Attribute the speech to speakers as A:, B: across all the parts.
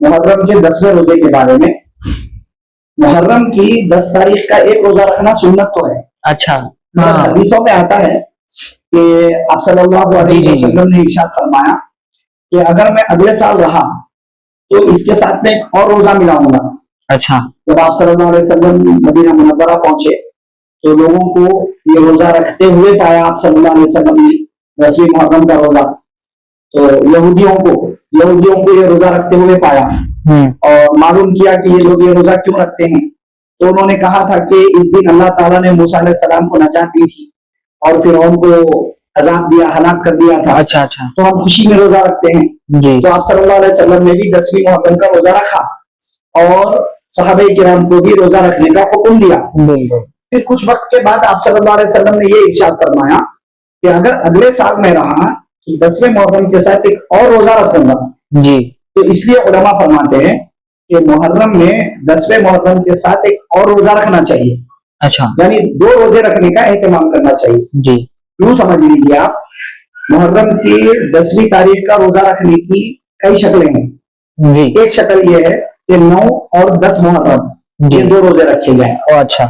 A: मुहर्रम के 10वें रोजे के बारे में। मुहर्रम की 10 तारीख का एक रोजा रखना सुन्नत तो है।
B: अच्छा,
A: मगर
B: हाँ
A: हदीसों में आता है कि आप सल्लल्लाहु अलैहि
B: जी, जी, जी।
A: वसल्लम ने इरशाद फरमाया कि अगर मैं अगले साल रहा तो इसके साथ में एक और रोजा मिलाऊंगा।
B: अच्छा,
A: जब आप सल्लल्लाहु अलैहि वसल्लम मदीना मुनव्वरा पहुंचे तो लोगों को ये रोजा रखते हुए पाया आप सल्लल्लाहु अलैहि वसल्लम ने 10वीं मुहर्रम का रोजा। तो यहूदियों को ये रोजा रखते हुए पाया और मालूम किया कि ये लोग ये रोजा क्यों रखते हैं। तो उन्होंने कहा था कि इस दिन अल्लाह ताला ने मूसा अलैहिस्सलाम को नजात दी थी और फिर उनको अजाब दिया, हलाक कर दिया था।
B: अच्छा, अच्छा
A: तो हम खुशी में रोजा रखते हैं।
B: जी,
A: तो आप सल्लल्लाहु अलैहि वसल्लम ने भी 10वीं मुहर्रम का रोजा रखा और सहाबे किराम को भी रोजा रखने का हुक्म दिया।
B: बिल्कुल
A: फिर कुछ वक्त के बाद आप सल्लल्लाहु अलैहि वसल्लम ने ये इरशाद फरमाया कि अगर अगले साल में रहा तो 10वें मुहर्रम के साथ एक और रोजा रखूंगा।
B: जी,
A: तो इसलिए उलमा फरमाते हैं कि मुहर्रम में 10वें मुहर्रम के साथ एक और रोजा रखना चाहिए,
B: अच्छा
A: यानी 2 रोजे रखने का एहतमाम करना चाहिए।
B: जी,
A: यूं समझ लीजिए आप, मुहर्रम की 10वीं तारीख का रोजा रखने की कई शक्लें हैं।
B: जी,
A: एक शक्ल ये है कि 9 और 10 मुहर्रम
B: जी।
A: ये 2 रोजे रखे जाएं।
B: ओ अच्छा,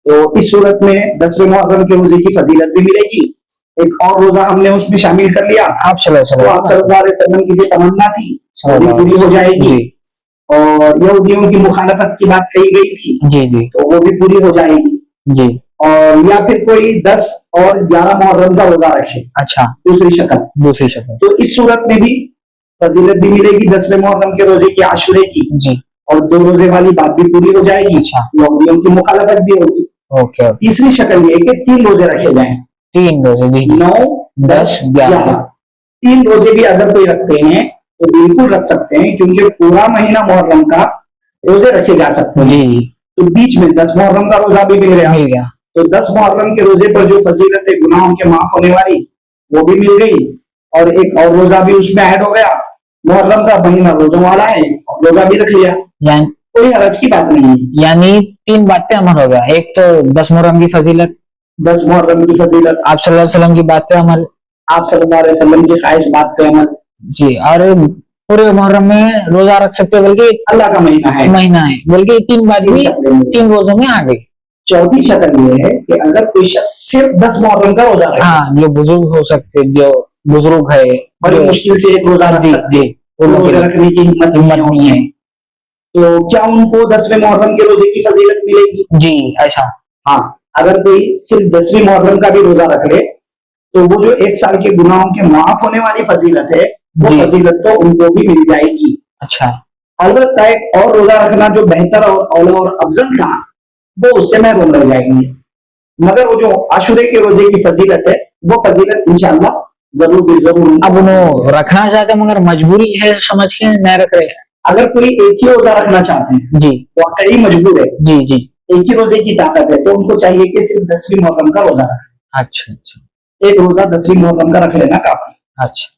A: तो इस सूरत में 10वें मुहर्रम के रोजे की फजीलत भी मिलेगी। एक और रोजा हमने उसमें शामिल कर लिया
B: आप चलो
A: तो आप सल्लल्लाहु अलैहि वसल्लम की जो तमन्ना थी वो भी पूरी हो जाएगी
B: जी,
A: और यहूदियों की मुखालफत की बात कही गई थी
B: जी, जी,
A: तो वो भी पूरी हो जाएगी।
B: जी,
A: और या फिर कोई 10 और 11 मुहर्रम का रोजा रखे,
B: अच्छा
A: दूसरी शक्ल।
B: दूसरी शक्ल
A: तो इस सूरत में भी फजीलत भी मिलेगी 10वें मुहर्रम के रोजे की, आशुरे की,
B: जी,
A: और 2 रोजे वाली बात भी पूरी हो जाएगी।
B: अच्छा
A: यहूदियों की मुखालफत भी होगी।
B: ओके ओके,
A: तीसरी शक्ल ये है कि 3 रोजे रखे जाएं,
B: 3 रोजे जी, जी,
A: 9, 10, 11। 3 रोजे भी अगर कोई रखते हैं तो बिल्कुल रख सकते हैं क्योंकि पूरा महीना मुहर्रम का रोजे रखे जा सकते हैं।
B: जी, जी,
A: तो बीच में 10 मुहर्रम का रोजा भी मिल गया।
B: मिल गया,
A: तो 10 मुहर्रम के रोजे पर जो फजीलत है गुनाहों के माफ होने वाली वो भी मिल गई और एक और रोजा भी उसमें ऐड हो गया। मुहर्रम का महीना रोजों वाला है और रोजा भी रख लिया,
B: यानी
A: कोई हरज की बात नहीं है।
B: यानी 3 बातें अमल हो गया। एक तो 10 मुहर्रम की फजीलत,
A: 10 मुहर्रम की फजीलत,
B: आप सल्लल्लाहु अलैहि वसल्लम की बात पे अमल,
A: आप सल्लल्लाहु अलैहि वसल्लम की ख्वाहिश बात पे अमल।
B: जी, और पूरे मुहर्रम में रोजा रख सकते हो, बल्कि
A: अल्लाह का महीना है,
B: महीना है, बल्कि 3 बात
A: तीन
B: भी
A: शक्लें मिली।
B: 3 रोजों में आ गई।
A: चौथी शक्ल ये है कि अगर कोई शख्स सिर्फ 10 मुहर्रम का रोजा रखे,
B: हाँ, जो बुजुर्ग हो सकते, जो बुजुर्ग है,
A: बड़ी
B: जो
A: मुश्किल से एक रोजा रख
B: जी,
A: सकते
B: जी,
A: हैं, तो
B: उनके
A: रोजा
B: लिए
A: रखने की हिम्मत
B: नहीं है।
A: तो क्या उनको 10वें मुहर्रम के रोजे की फजीलत मिलेगी?
B: जी, ऐसा,
A: हाँ, अगर कोई सिर्फ 10वीं मुहर्रम का भी रोजा रख ले तो वो जो 1 साल के गुनाहों के माफ होने वाली फजीलत है वो
B: जी।
A: फजीलत तो उनको भी मिल जाएगी।
B: अच्छा,
A: अलबत्ता एक और रोजा रखना जो बेहतर और औला और अफजल था वो उससे महरूम रह जाएंगे। मगर वो जो आशुरे के रोजे की फजीलत है वो फजीलत इंशाअल्लाह जरूर भी जरूर।
B: अब उन्होंने रखना चाहते मगर मजबूरी है समझ के नहीं रख रहे।
A: अगर कोई एक ही रोजा रखना चाहते हैं
B: जी,
A: वाकई मजबूर है,
B: जी, जी,
A: एक ही रोजे की ताकत है, तो उनको चाहिए कि सिर्फ 10वीं मुहर्रम का रोजा रखें।
B: अच्छा, अच्छा,
A: एक रोजा 10वीं मुहर्रम का रख लेना काफी।
B: अच्छा।